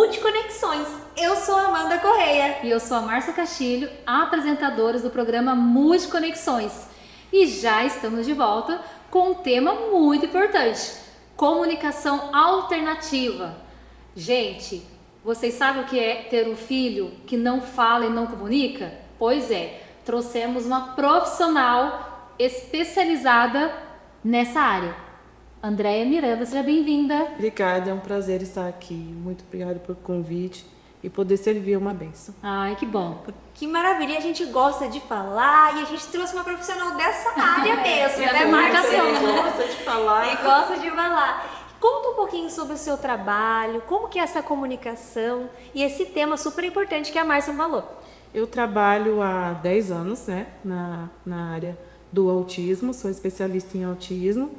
Multiconexões. Eu sou a Amanda Correia. E eu sou a Márcia Castilho, apresentadoras do programa Multiconexões. E já estamos de volta com um tema muito importante: comunicação alternativa. Gente, vocês sabem o que é ter um filho que não fala e não comunica? Pois é, trouxemos uma profissional especializada nessa área. Andréia Miranda, seja bem-vinda. Obrigada, é um prazer estar aqui. Muito obrigada pelo convite e poder servir uma bênção. Ai, que bom. Que maravilha, a gente gosta de falar e a gente trouxe uma profissional dessa área mesmo, né, comunicação. Gosta de falar. E gosta de falar. Conta um pouquinho sobre o seu trabalho, como que é essa comunicação e esse tema super importante que a Márcia falou. Eu trabalho há 10 anos, né, na área do autismo, sou especialista em autismo.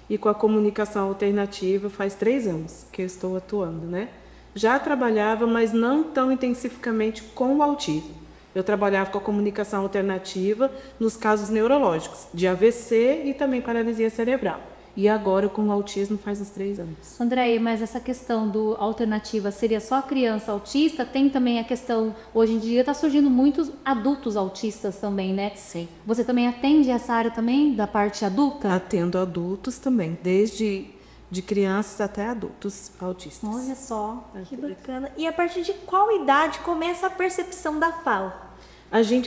E com a comunicação alternativa faz 3 anos que eu estou atuando, né? Já trabalhava, mas não tão intensificamente com o autismo. Eu trabalhava com a comunicação alternativa nos casos neurológicos, de AVC e também paralisia cerebral. E agora com o autismo faz uns 3 anos. Andréia, mas essa questão do alternativa seria só a criança autista? Tem também a questão, hoje em dia está surgindo muitos adultos autistas também, né? Sim. Você também atende essa área também, da parte adulta? Atendo adultos também, desde de crianças até adultos autistas. Olha só. Que bacana. E a partir de qual idade começa a percepção da fala?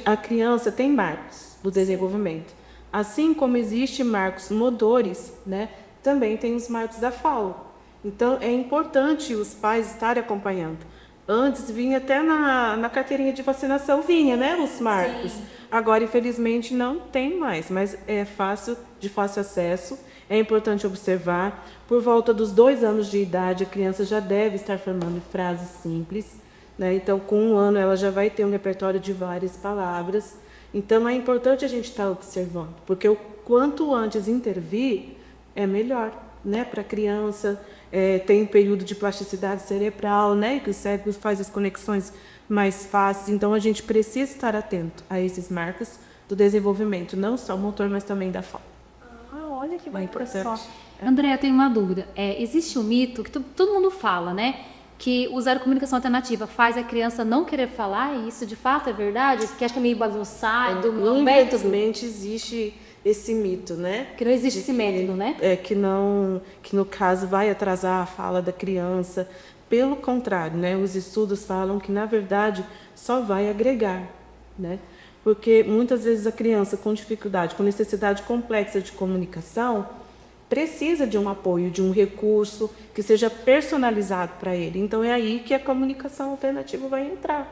A criança tem marcos do desenvolvimento. Assim como existem marcos motores, né, também tem os marcos da fala. Então, é importante os pais estarem acompanhando. Antes vinha até na carteirinha de vacinação, vinha, né, os marcos. Sim. Agora, infelizmente, não tem mais, mas é de fácil acesso. É importante observar. Por volta dos 2 anos de idade, a criança já deve estar formando frases simples, né? Então, com 1 ano, ela já vai ter um repertório de várias palavras. Então, é importante a gente estar observando, porque o quanto antes intervir, é melhor, né, para a criança. Tem um período de plasticidade cerebral, né, que o cérebro faz as conexões mais fáceis. Então, a gente precisa estar atento a esses marcos do desenvolvimento, não só motor, mas também da fala. Olha que importante. Andréia, eu tenho uma dúvida. Existe um mito que todo mundo fala, né? Que usar a comunicação alternativa faz a criança não querer falar, e isso de fato é verdade? Que acho que é meio bagunçado, infelizmente existe esse mito, né? Que não existe esse método, né? Que no caso vai atrasar a fala da criança. Pelo contrário, né? Os estudos falam que na verdade só vai agregar, né? Porque muitas vezes a criança com dificuldade, com necessidade complexa de comunicação, precisa de um apoio, de um recurso que seja personalizado para ele. Então, é aí que a comunicação alternativa vai entrar,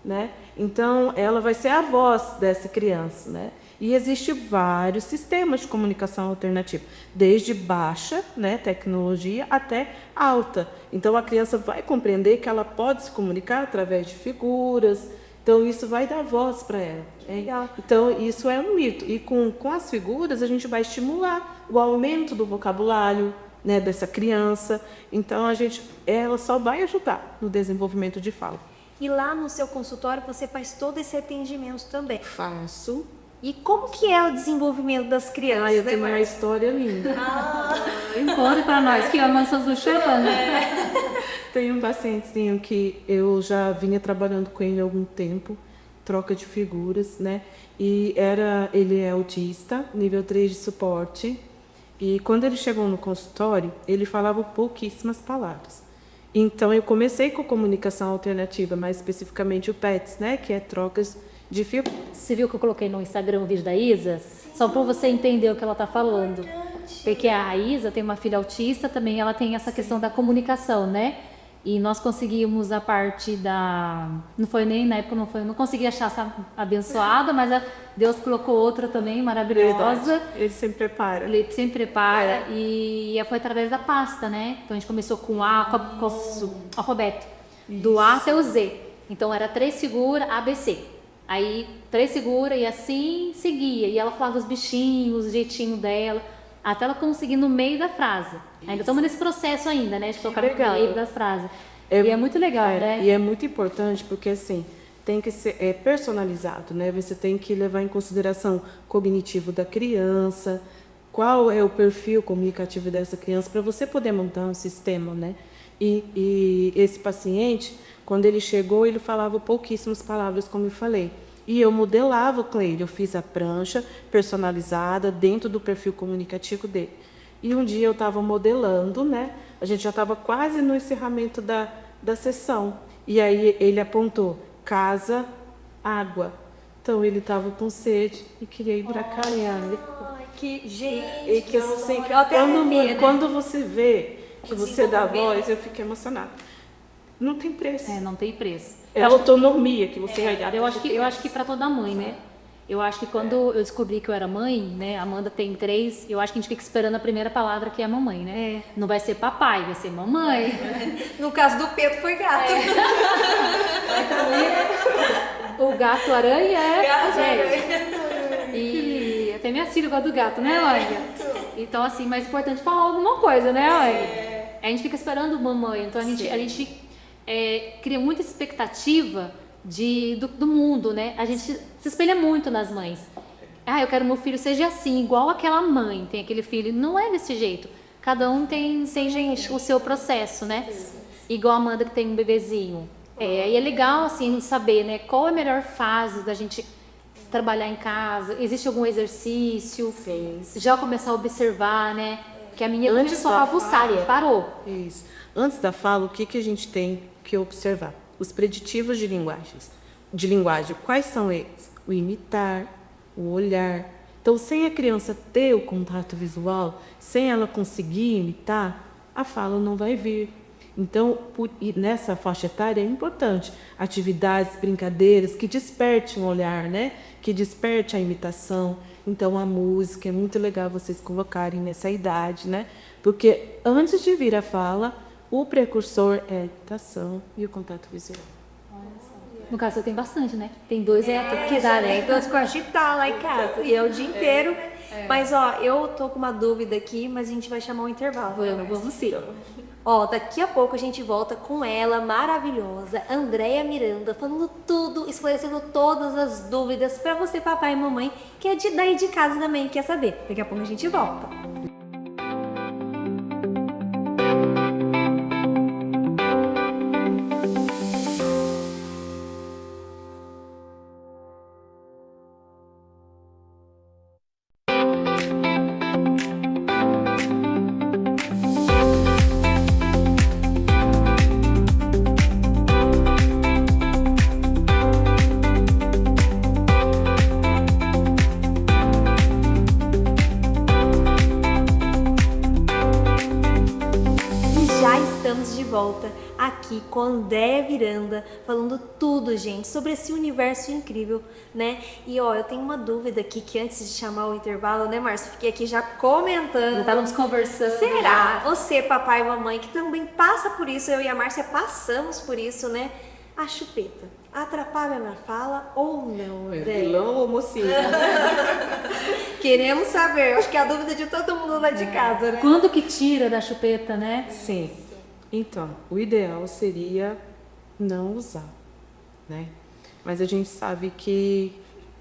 né? Então, ela vai ser a voz dessa criança, né? E existem vários sistemas de comunicação alternativa, desde baixa, né, tecnologia, até alta. Então, a criança vai compreender que ela pode se comunicar através de figuras. Então, isso vai dar voz para ela. Então, isso é um mito. E com as figuras, a gente vai estimular o aumento do vocabulário, né, dessa criança. Então, ela só vai ajudar no desenvolvimento de fala. E lá no seu consultório, você faz todo esse atendimento também? Faço. E como que é o desenvolvimento das crianças? Eu tenho uma história linda. Conta para nós, que a mansão do chorando. Tem um pacientezinho que eu já vinha trabalhando com ele há algum tempo, troca de figuras, né? E ele é autista, nível 3 de suporte. E quando ele chegou no consultório, ele falava pouquíssimas palavras. Então, eu comecei com comunicação alternativa, mais especificamente o PETS, né? Que é trocas de figuras. Você viu que eu coloquei no Instagram o vídeo da Isa? Sim. Só para você entender o que ela está falando. Porque a Isa tem uma filha autista, também ela tem essa questão da comunicação, né? E nós conseguimos a parte da... Não foi nem na época, não consegui achar essa abençoada, mas Deus colocou outra também maravilhosa. Ele sempre prepara. Ele sempre prepara. E foi através da pasta, né? Então a gente começou com o alfabeto. Do A até o Z. Então era 3 figuras, ABC. Aí 3 figuras e assim seguia. E ela falava os bichinhos, o jeitinho dela. Até ela conseguir no meio da frase. Ainda estamos nesse processo ainda, né? De tocar no meio da frase. E é muito legal, né? E é muito importante porque, assim, tem que ser personalizado, né? Você tem que levar em consideração o cognitivo da criança, qual é o perfil comunicativo dessa criança, para você poder montar um sistema, né? E esse paciente, quando ele chegou, ele falava pouquíssimas palavras, como eu falei. E eu modelava com ele, eu fiz a prancha personalizada dentro do perfil comunicativo dele. E um dia eu estava modelando, né? A gente já estava quase no encerramento da sessão. E aí ele apontou, casa, água. Então ele estava com sede e queria ir para cá. Ai, que gente. E que assim, eu até arrepio, né? quando você vê que você dá voz, eu fiquei emocionada. Não tem preço. Não tem preço. É a autonomia que você vai dar. Eu acho que para toda mãe, né? Eu acho que quando eu descobri que eu era mãe, né? A Amanda tem 3, eu acho que a gente fica esperando a primeira palavra, que é mamãe, né? Não vai ser papai, vai ser mamãe. No caso do Pedro foi gato. O gato aranha Gato gente. E até minha filha gosta do gato, né, Olga? Então, assim, mais importante falar alguma coisa, né, Olga? A gente fica esperando mamãe, então a gente cria muita expectativa do mundo, né? A gente se espelha muito nas mães. Eu quero que meu filho seja assim, igual aquela mãe tem aquele filho. Não é desse jeito. Cada um tem o seu processo, né? Igual a Amanda que tem um bebezinho. E é legal, assim, saber, né? Qual é a melhor fase da gente trabalhar em casa. Existe algum exercício? Sim. Já começar a observar, né? Que a minha Antes começou a avuçar, parou. Isso. Antes da fala, o que a gente tem que observar? Os preditivos de linguagem. Quais são eles? O imitar, o olhar. Então, sem a criança ter o contato visual, sem ela conseguir imitar, a fala não vai vir. Então, e nessa faixa etária é importante atividades, brincadeiras que despertem o olhar, né? Que desperte a imitação. Então, a música é muito legal vocês colocarem nessa idade, né? Porque antes de vir a fala, o precursor é a imitação e o contato visual. No caso, eu tenho bastante, né? Tem 2 Que dá, né? Então você pode agitar lá em casa. E é o dia inteiro. Mas, eu tô com uma dúvida aqui, mas a gente vai chamar um intervalo. Vamos sim. Daqui a pouco a gente volta com ela, maravilhosa, Andréia Miranda, falando tudo, esclarecendo todas as dúvidas para você, papai e mamãe, que é daí de casa também, quer saber. Daqui a pouco a gente volta. Volta aqui com Andréia Miranda, falando tudo, gente, sobre esse universo incrível, né? E eu tenho uma dúvida aqui, que antes de chamar o intervalo, né, Márcia? Fiquei aqui já comentando. Estávamos conversando. Será? Você, papai e mamãe, que também passa por isso, eu e a Márcia passamos por isso, né? A chupeta atrapalha na fala ou não? Vilão ou mocinha? Queremos saber, acho que é a dúvida de todo mundo lá de casa, né? Quando que tira da chupeta, né? Sim. Então, o ideal seria não usar, né? Mas a gente sabe que,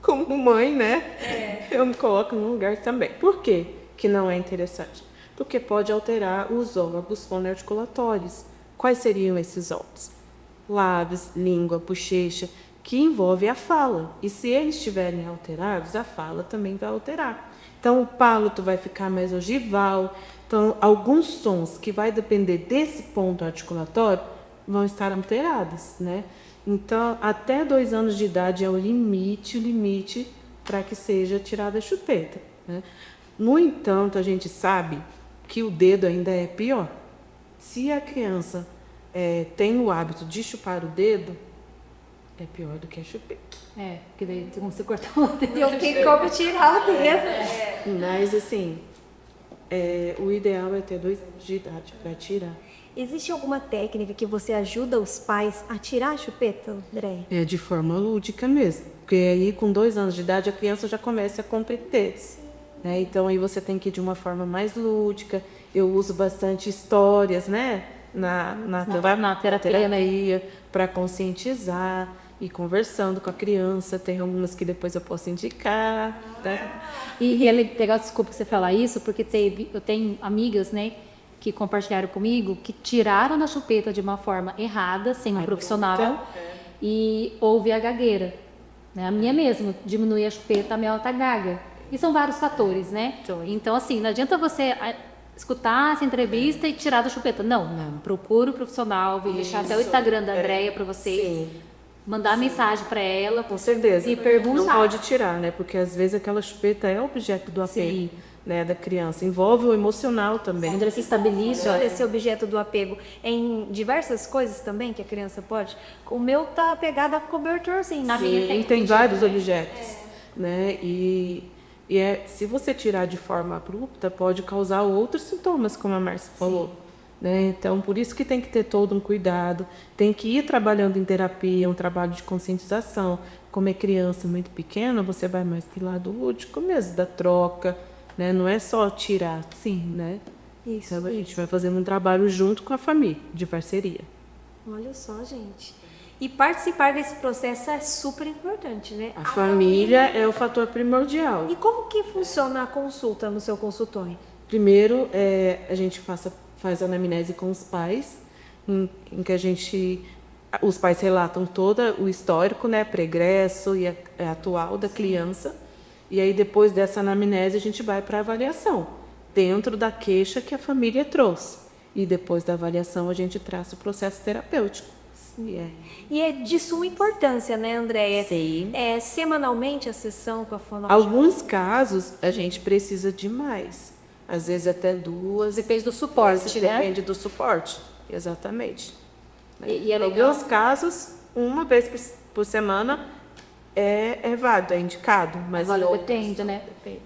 como mãe, né? Eu me coloco no lugar também. Por quê que não é interessante? Porque pode alterar os órgãos fonoarticulatórios. Quais seriam esses órgãos? Lábios, língua, bochecha, que envolve a fala. E se eles estiverem alterados, a fala também vai alterar. Então, o palato vai ficar mais ogival. Então, alguns sons que vai depender desse ponto articulatório vão estar alterados, né? Então, até 2 anos de idade é o limite para que seja tirada a chupeta, né? No entanto, a gente sabe que o dedo ainda é pior. Se a criança tem o hábito de chupar o dedo, é pior do que a chupeta. Porque daí tem como você cortar o dedo. Eu tenho como tirar o dedo. Mas, assim, o ideal é ter 2 anos de idade para tirar. Existe alguma técnica que você ajuda os pais a tirar a chupeta, André? É de forma lúdica mesmo. Porque aí, com 2 anos de idade, a criança já começa a compreender. Né? Então, aí você tem que ir de uma forma mais lúdica. Eu uso bastante histórias, né? Na terapia, para conscientizar e conversando com a criança. Tem algumas que depois eu posso indicar. Tá? E é legal, desculpa você falar isso, porque eu tenho amigas, né, que compartilharam comigo que tiraram da chupeta de uma forma errada, sem um profissional, e houve a gagueira. Né? A minha mesmo, diminui a chupeta, a minha tá gaga. E são vários fatores, né? Então, assim, não adianta você escutar essa entrevista e tirar da chupeta. Não. Procura o profissional, vou deixar até o Instagram da Andréia para vocês. Mandar mensagem para ela. Com certeza. E perguntar. Não pode tirar, né? Porque às vezes aquela chupeta é objeto do apego, né, da criança. Envolve o emocional também. Quando ele se estabiliza. Esse objeto do apego em diversas coisas também que a criança pode. O meu tá apegado a cobertorzinho. Na minha Tem vários objetos, né? Se você tirar de forma abrupta, pode causar outros sintomas, como a Márcia falou. Né? Então, por isso que tem que ter todo um cuidado, tem que ir trabalhando em terapia, um trabalho de conscientização. Como é criança muito pequena, você vai mais para o lado lúdico mesmo, da troca, né? Não é só tirar, né? Isso. Então, a gente vai fazendo um trabalho junto com a família, de parceria. Olha só, gente. E participar desse processo é super importante, né? A família é o fator primordial. E como que funciona a consulta no seu consultório? Primeiro, a gente faz a anamnese com os pais, em que os pais relatam todo o histórico, né, pregresso e atual da criança. E aí, depois dessa anamnese, a gente vai para a avaliação, dentro da queixa que a família trouxe. E depois da avaliação, a gente traça o processo terapêutico. E é de suma importância, né, Andréia? Sim. Semanalmente a sessão com a fonoaudióloga? Alguns casos, a gente precisa de mais. Às vezes até 2. Depende do suporte, né? Depende do suporte, exatamente. E é em legal. alguns casos, uma vez por semana é válido, é indicado. Mas Olha, depende, né?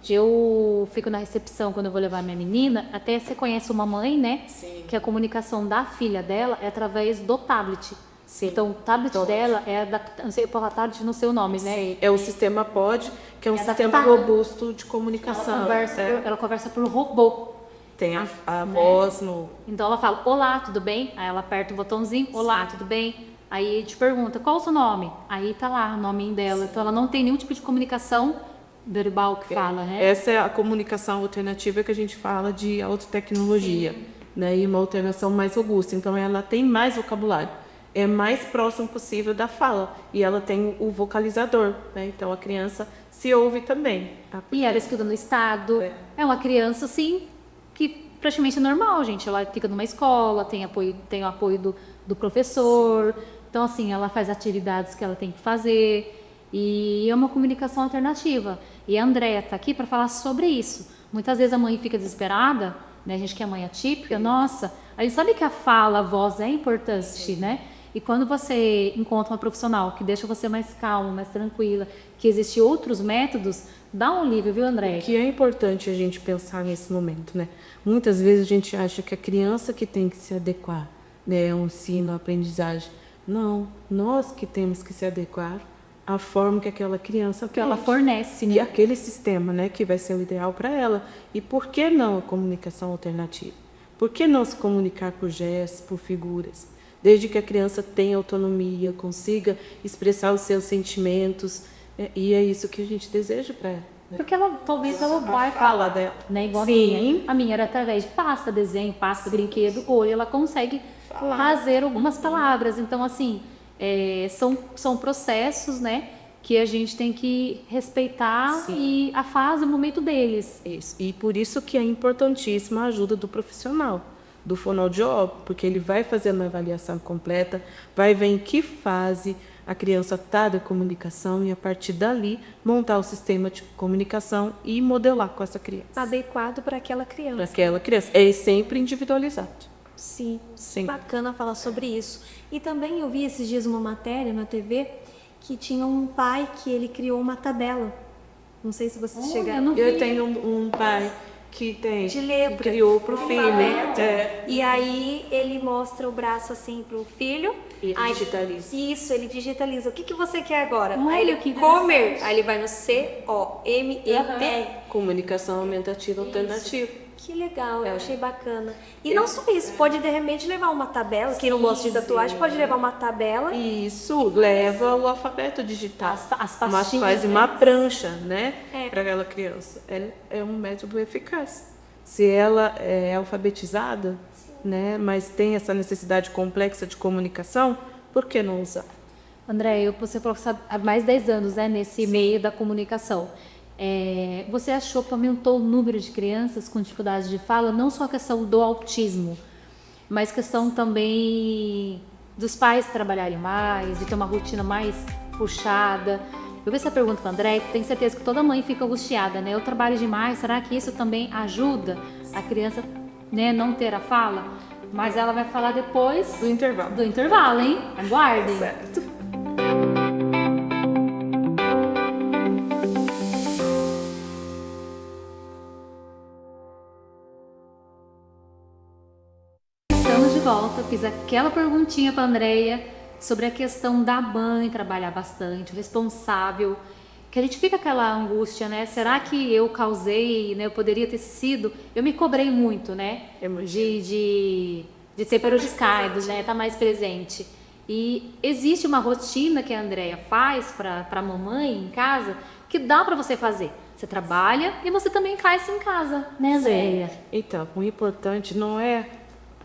Eu fico na recepção quando eu vou levar minha menina. Até você conhece uma mãe, né? Sim. Que a comunicação da filha dela é através do tablet. Sim. Então, o tablet dela é não sei, porra, tablet no seu nome, né? Sim. É o sistema POD, que é um sistema adaptado. robusto de comunicação. Ela conversa por robô. Tem a voz no... Então, ela fala, olá, tudo bem? Aí ela aperta o botãozinho, olá, tudo bem? Aí te pergunta, qual o seu nome? Aí tá lá o nome dela. Então, ela não tem nenhum tipo de comunicação verbal que fala, né? Essa é a comunicação alternativa que a gente fala de autotecnologia, né? E uma alternação mais robusta. Então, ela tem mais vocabulário. É mais próximo possível da fala. E ela tem o vocalizador, né? Então, a criança se ouve também. E ela estuda no estado. É uma criança, assim, que praticamente é normal, gente. Ela fica numa escola, tem o apoio do professor. Então, assim, ela faz atividades que ela tem que fazer. E é uma comunicação alternativa. E a Andréia está aqui para falar sobre isso. Muitas vezes a mãe fica desesperada, né? A gente que é mãe atípica, nossa. A gente sabe que a fala, a voz é importante, né? E quando você encontra uma profissional que deixa você mais calma, mais tranquila, que existem outros métodos, dá um alívio, viu, Andréia? Que é importante a gente pensar nesse momento, né? Muitas vezes a gente acha que a criança que tem que se adequar, né, ao ensino, à aprendizagem. Não, nós que temos que se adequar à forma que aquela criança que ela fornece, né? E aquele sistema, né, que vai ser o ideal para ela. E por que não a comunicação alternativa? Por que não se comunicar por gestos, por figuras? Desde que a criança tenha autonomia, consiga expressar os seus sentimentos, e é isso que a gente deseja para ela. Né? Porque talvez ela vai falar dela, né? Igual Sim. A minha era através de pasta, desenho, pasta, brinquedo, hoje ela consegue fazer algumas palavras. Então, assim, são processos, né, que a gente tem que respeitar. Sim. E a fase, o momento deles. Isso. E por isso que é importantíssima a ajuda do profissional, do fonoaudiólogo, porque ele vai fazer uma avaliação completa, vai ver em que fase a criança está da comunicação e, a partir dali, montar o sistema de comunicação e modelar com essa criança. Adequado para aquela criança. Para aquela criança. É sempre individualizado. Sim. Sim. Bacana falar sobre isso. E também eu vi esses dias uma matéria na TV que tinha um pai que ele criou uma tabela. Não sei se vocês chegaram. Eu tenho um pai que de ler, criou para o filho. E aí ele mostra o braço assim para o filho. E ele digitaliza. Isso, ele digitaliza. O que você quer agora? Olha, aí ele que comer. Aí ele vai no COMET. Comunicação aumentativa alternativa. Que legal, eu achei bacana. E não só isso, pode de repente levar uma tabela. Quem não gosta de tatuagem pode levar uma tabela. Isso, leva o alfabeto digital. As pastinhas, faz uma prancha, né? Para aquela criança. É um método eficaz. Se ela é alfabetizada, né, mas tem essa necessidade complexa de comunicação, por que não usar? André, você professor há mais de 10 anos, né, nesse meio da comunicação. Você achou que aumentou o número de crianças com dificuldade de fala, não só a questão do autismo, mas questão também dos pais trabalharem mais, de ter uma rotina mais puxada? Eu vi essa pergunta para o André, tenho certeza que toda mãe fica angustiada, né? Eu trabalho demais, será que isso também ajuda a criança, né, não ter a fala? Mas ela vai falar depois Do intervalo. do intervalo, hein? Aguardem. Certo. Estamos de volta, fiz aquela perguntinha para a Andrea sobre a questão da mãe trabalhar bastante, o responsável, que a gente fica aquela angústia, né? Será que eu causei, né? Eu poderia ter sido... Eu me cobrei muito, né? De ser prejudicado, né? Estar mais presente. E existe uma rotina que a Andrea faz para a mamãe em casa que dá para você fazer. Você trabalha e você também faz em casa, né, Andrea? Então, o importante não é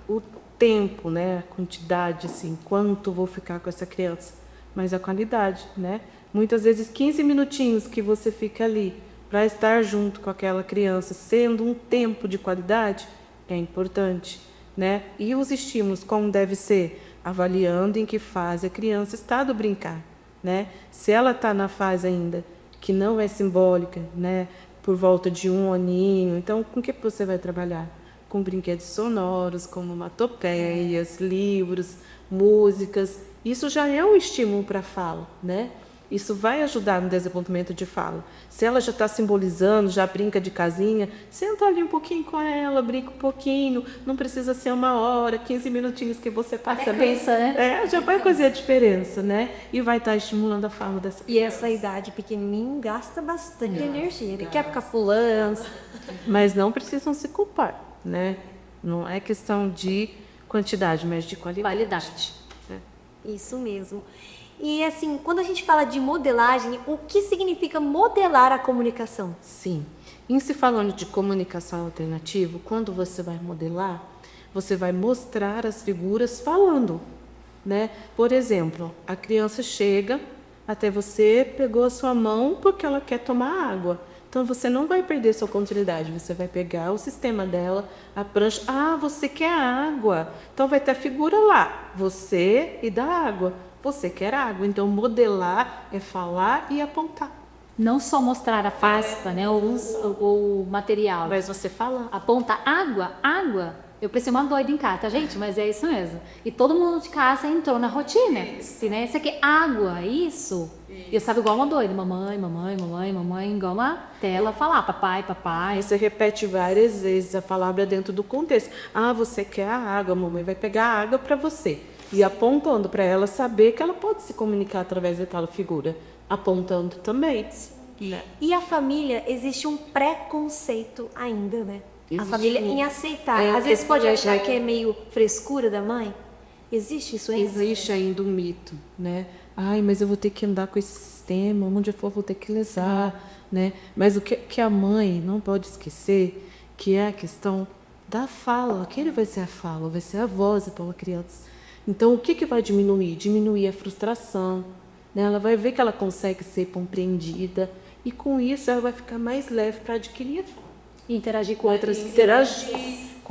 o tempo, né, a quantidade, assim, quanto vou ficar com essa criança, mas a qualidade, né? Muitas vezes 15 minutinhos que você fica ali para estar junto com aquela criança, sendo um tempo de qualidade, é importante, né? E os estímulos, como deve ser? Avaliando em que fase a criança está do brincar, né? Se ela está na fase ainda que não é simbólica, né, por volta de 1 aninho, então com que você vai trabalhar? Com brinquedos sonoros, como onomatopeias, livros, músicas. Isso já é um estímulo para a fala, né? Isso vai ajudar no desenvolvimento de fala. Se ela já está simbolizando, já brinca de casinha, senta ali um pouquinho com ela, brinca um pouquinho. Não precisa ser 1 hora, 15 minutinhos que você passa. Pensa, né? Já vai fazer a diferença, né? E vai estar estimulando a fala dessa criança. E essa idade pequenininha gasta bastante energia. Ele quer ficar fulano. Mas não precisam se culpar, né? Não é questão de quantidade, mas de qualidade. Isso mesmo. E assim, quando a gente fala de modelagem, o que significa modelar a comunicação? Sim. Em se falando de comunicação alternativa, quando você vai modelar, você vai mostrar as figuras falando, né? Por exemplo, a criança chega até você, pegou a sua mão porque ela quer tomar água. Então, você não vai perder sua continuidade, você vai pegar o sistema dela, a prancha. Ah, você quer água. Então, vai ter a figura lá, você e da água. Você quer água. Então, modelar é falar e apontar. Não só mostrar a pasta, né, o material. Mas você falar. Aponta água. Eu parecia uma doida em casa, tá, gente? Mas é isso mesmo. E todo mundo de casa entrou na rotina. Né? Isso aqui é água, isso. E eu estava igual uma doida. Mamãe, igual uma tela falar. Papai. Você repete várias vezes a palavra dentro do contexto. Ah, você quer a água, mamãe vai pegar a água para você. E apontando para ela saber que ela pode se comunicar através daquela figura. Apontando também. Né? E a família, existe um preconceito ainda, né? A família em aceitar. Às vezes pode achar que é meio frescura da mãe. Existe isso ainda? Existe ainda um mito, né? Ai, mas eu vou ter que andar com esse sistema, onde eu for vou ter que lesar, né? Mas o que a mãe não pode esquecer, que é a questão da fala. Aquele vai ser a fala, vai ser a voz para uma criança. Então, o que vai diminuir? Diminuir a frustração, né? Ela vai ver que ela consegue ser compreendida e com isso ela vai ficar mais leve para adquirir. Interagir com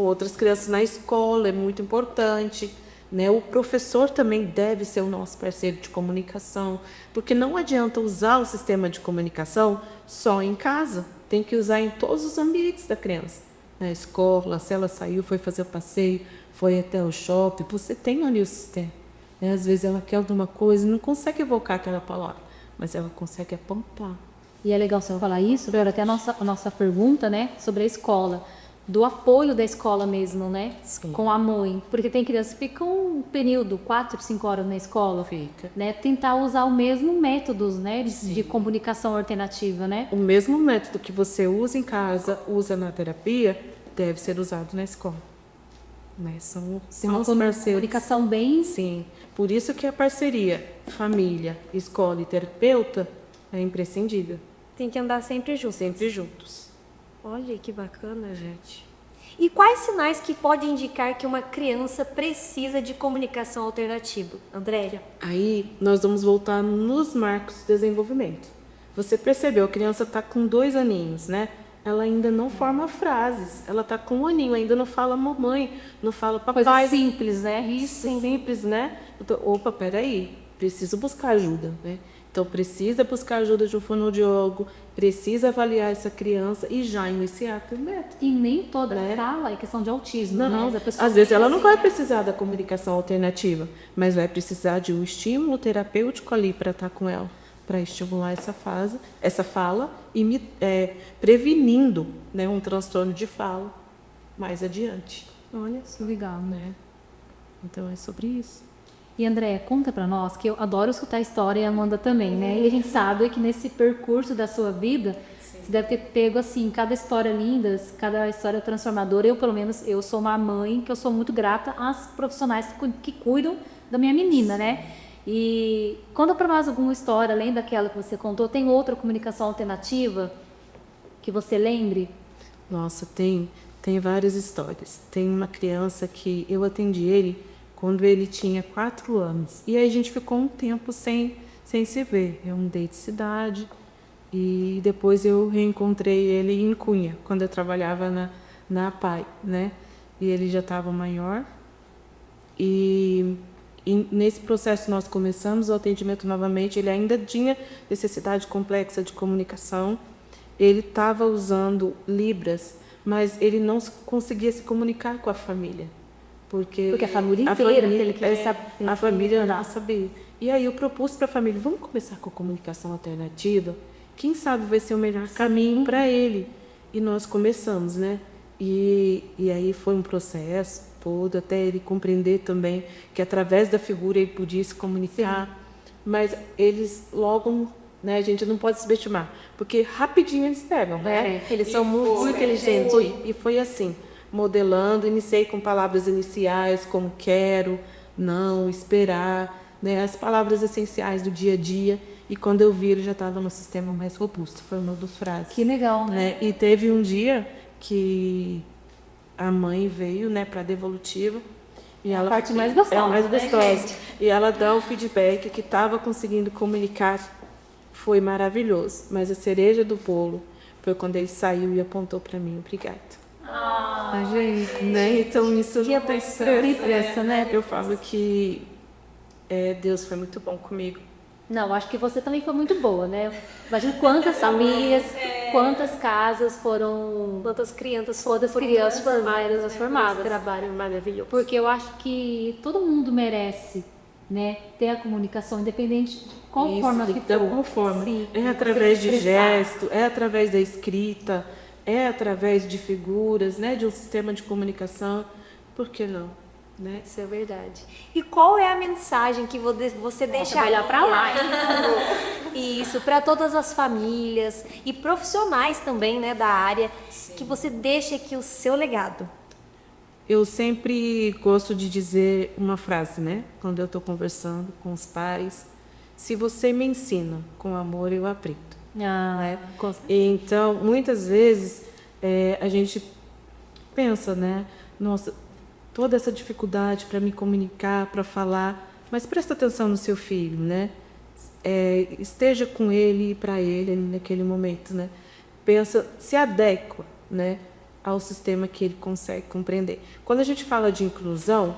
outras crianças na escola é muito importante, né? O professor também deve ser o nosso parceiro de comunicação, porque não adianta usar o sistema de comunicação só em casa, tem que usar em todos os ambientes da criança. Na escola, se ela saiu, foi fazer o passeio, foi até o shopping, você tem ali o sistema. Né? Às vezes ela quer alguma coisa e não consegue evocar aquela palavra, mas ela consegue apontar. E é legal você falar isso, Vera, até a nossa pergunta, né, sobre a escola, do apoio da escola mesmo, né, Sim. com a mãe, porque tem crianças que ficam um período, 4, 5 horas na escola, né, tentar usar o mesmo métodos, né, de comunicação alternativa, né. O mesmo método que você usa em casa, usa na terapia, deve ser usado na escola. Né? São os parceiros. Comunicação bem... Sim, por isso que a parceria família, escola e terapeuta é imprescindível. Tem que andar sempre juntos. Sempre juntos. Olha que bacana, gente. E quais sinais que podem indicar que uma criança precisa de comunicação alternativa? Andréia? Aí nós vamos voltar nos marcos de desenvolvimento. Você percebeu, a criança está com 2 aninhos, né? Ela ainda não forma frases. Ela está com 1 aninho, ainda não fala mamãe, não fala papai. Coisa simples, né? Isso, simples, né? Então, opa, peraí, preciso buscar ajuda, né? Então, precisa buscar ajuda de um fonoaudiólogo, precisa avaliar essa criança e já iniciar o método. E nem toda fala é questão de autismo, né? Não, A pessoa às vezes ela não vai precisar da comunicação alternativa, mas vai precisar de um estímulo terapêutico ali para estar com ela, para estimular essa fala e prevenindo, né, um transtorno de fala mais adiante. Olha, que legal, né? Então é sobre isso. E Andréia, conta pra nós, que eu adoro escutar a história e a Amanda também, né? E a gente sabe que nesse percurso da sua vida, você deve ter pego, assim, cada história linda, cada história transformadora. Eu, pelo menos, eu sou uma mãe que eu sou muito grata às profissionais que cuidam da minha menina, né? E conta pra nós alguma história, além daquela que você contou. Tem outra comunicação alternativa que você lembre? Nossa, tem várias histórias. Tem uma criança que eu atendi ele quando ele tinha 4 anos. E aí a gente ficou um tempo sem se ver. Eu mudei de cidade e depois eu reencontrei ele em Cunha, quando eu trabalhava na APAI, né? E ele já estava maior. E nesse processo nós começamos o atendimento novamente. Ele ainda tinha necessidade complexa de comunicação. Ele estava usando Libras, mas ele não conseguia se comunicar com a família. Porque a família inteira, a família não sabia. E aí eu propus para a família, vamos começar com a comunicação alternativa? Quem sabe vai ser o melhor caminho para ele. E nós começamos, né? E aí foi um processo todo, até ele compreender também que através da figura ele podia se comunicar. Sim. Mas eles logo, né, a gente não pode subestimar, porque rapidinho eles pegam, né? Eles são muito inteligentes. E foi assim. Modelando, iniciei com palavras iniciais como quero, não, esperar, né, as palavras essenciais do dia a dia. E quando eu vi, ele já estava no sistema mais robusto, formando frases. Que legal, né? E teve um dia que a mãe veio, né, para a devolutiva. E ela, a parte mais gostosa. É a mais gostosa. E ela dá o feedback que estava conseguindo comunicar. Foi maravilhoso. Mas a cereja do bolo foi quando ele saiu e apontou para mim, obrigado. Gente, né? Então isso que não tem pressa, né? Eu falo que Deus foi muito bom comigo. Não, acho que você também foi muito boa, né? Imagina quantas famílias, quantas casas foram, Quantas crianças transformadas. Trabalho maravilhoso. Porque eu acho que todo mundo merece, né, ter a comunicação independente de qual forma que for. Qual forma. Sim, é através de gesto, é através da escrita, é através de figuras, né, de um sistema de comunicação. Por que não? Né? Isso é verdade. E qual é a mensagem que você deixa trabalhar para lá? Isso, para todas as famílias e profissionais também, né, da área, que você deixa aqui o seu legado? Eu sempre gosto de dizer uma frase, né, quando eu estou conversando com os pais: se você me ensina com amor, eu aprendo. Né? Então, muitas vezes a gente pensa, né, nossa, toda essa dificuldade para me comunicar, para falar, mas presta atenção no seu filho, né? Esteja com ele e para ele naquele momento, né? Pensa, se adequa, né, ao sistema que ele consegue compreender. Quando a gente fala de inclusão,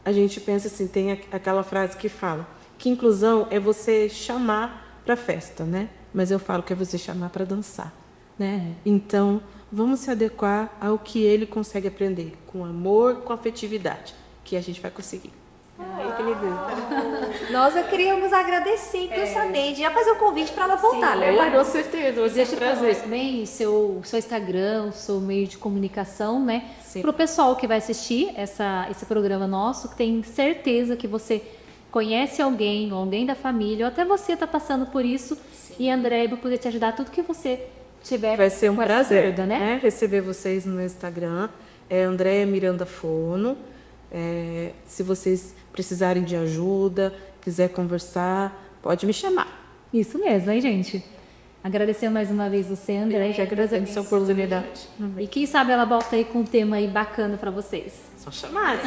a gente pensa assim, tem aquela frase que fala que inclusão é você chamar para festa, né? Mas eu falo que é você chamar para dançar, né? Então, vamos se adequar ao que ele consegue aprender, com amor, com afetividade, que a gente vai conseguir. Que legal. Nós queríamos agradecer intensamente. Já fazer um convite para ela voltar, sim, né? Com certeza. Deixa para vocês também seu Instagram, o seu meio de comunicação, né? Para o pessoal que vai assistir esse programa nosso, que tem certeza que você conhece alguém, ou alguém da família, ou até você está passando por isso. Sim. E a Andréia vai poder te ajudar tudo que você tiver. Vai ser um prazer, perda, né? Receber vocês no meu Instagram. É Andréia Miranda Fono. Se vocês precisarem de ajuda, quiser conversar, pode me chamar. Isso mesmo, hein, gente? Agradecer mais uma vez você, André. Já agradeço essa oportunidade. E quem sabe ela volta aí com um tema aí bacana para vocês. Só chamar.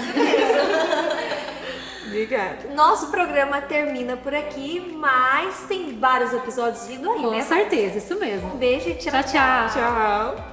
Obrigada. Nosso programa termina por aqui, mas tem vários episódios vindo aí, Com né? certeza, isso mesmo. Um beijo e tchau, Tchau, tchau. Tchau.